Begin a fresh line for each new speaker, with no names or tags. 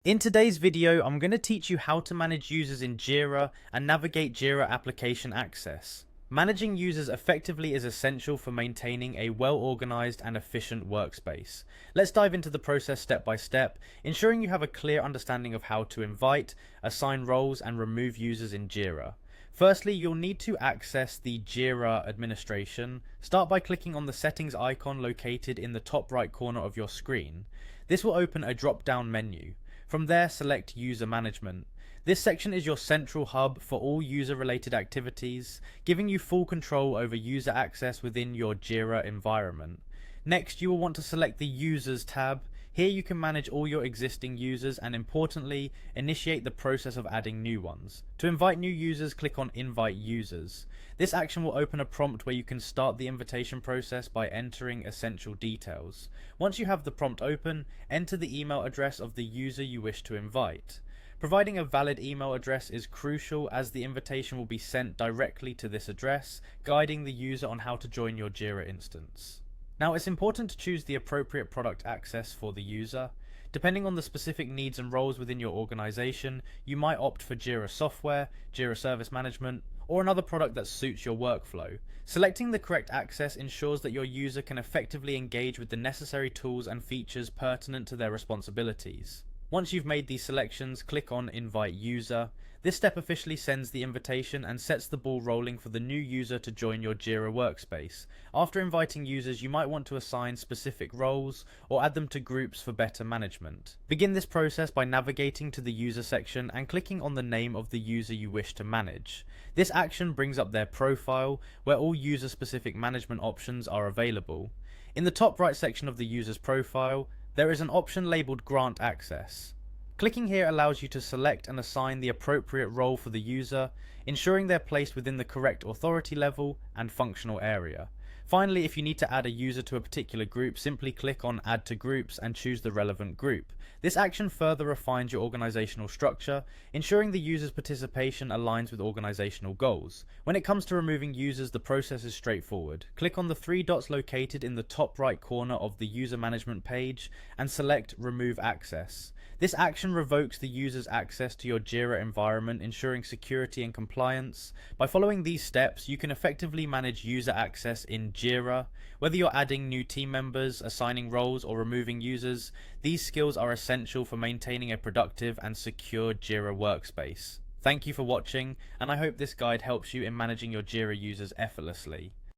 In today's video, I'm going to teach you how to manage users in Jira and navigate Jira application access. Managing users effectively is essential for maintaining a well-organized and efficient workspace. Let's dive into the process step by step, ensuring you have a clear understanding of how to invite, assign roles, and remove users in Jira. Firstly, you'll need to access the Jira administration. Start by clicking on the settings icon located in the top right corner of your screen. This will open a drop-down menu. From there, select User Management. This section is your central hub for all user-related activities, giving you full control over user access within your Jira environment. Next, you will want to select the Users tab. Here you can manage all your existing users and, importantly, initiate the process of adding new ones. To invite new users, click on Invite Users. This action will open a prompt where you can start the invitation process by entering essential details. Once you have the prompt open, enter the email address of the user you wish to invite. Providing a valid email address is crucial as the invitation will be sent directly to this address, guiding the user on how to join your Jira instance. Now, it's important to choose the appropriate product access for the user. Depending on the specific needs and roles within your organization, you might opt for Jira Software, Jira Service Management, or another product that suits your workflow. Selecting the correct access ensures that your user can effectively engage with the necessary tools and features pertinent to their responsibilities. Once you've made these selections, click on Invite User. This step officially sends the invitation and sets the ball rolling for the new user to join your Jira workspace. After inviting users, you might want to assign specific roles or add them to groups for better management. Begin this process by navigating to the user section and clicking on the name of the user you wish to manage. This action brings up their profile, where all user-specific management options are available. In the top right section of the user's profile, there is an option labeled Grant Access. Clicking here allows you to select and assign the appropriate role for the user, ensuring they're placed within the correct authority level and functional area. Finally, if you need to add a user to a particular group, simply click on Add to Groups and choose the relevant group. This action further refines your organizational structure, ensuring the user's participation aligns with organizational goals. When it comes to removing users, the process is straightforward. Click on the three dots located in the top right corner of the user management page and select Remove Access. This action revokes the user's access to your Jira environment, ensuring security and compliance. By following these steps, you can effectively manage user access in Jira. Whether you're adding new team members, assigning roles, or removing users, these skills are essential for maintaining a productive and secure Jira workspace. Thank you for watching, and I hope this guide helps you in managing your Jira users effortlessly.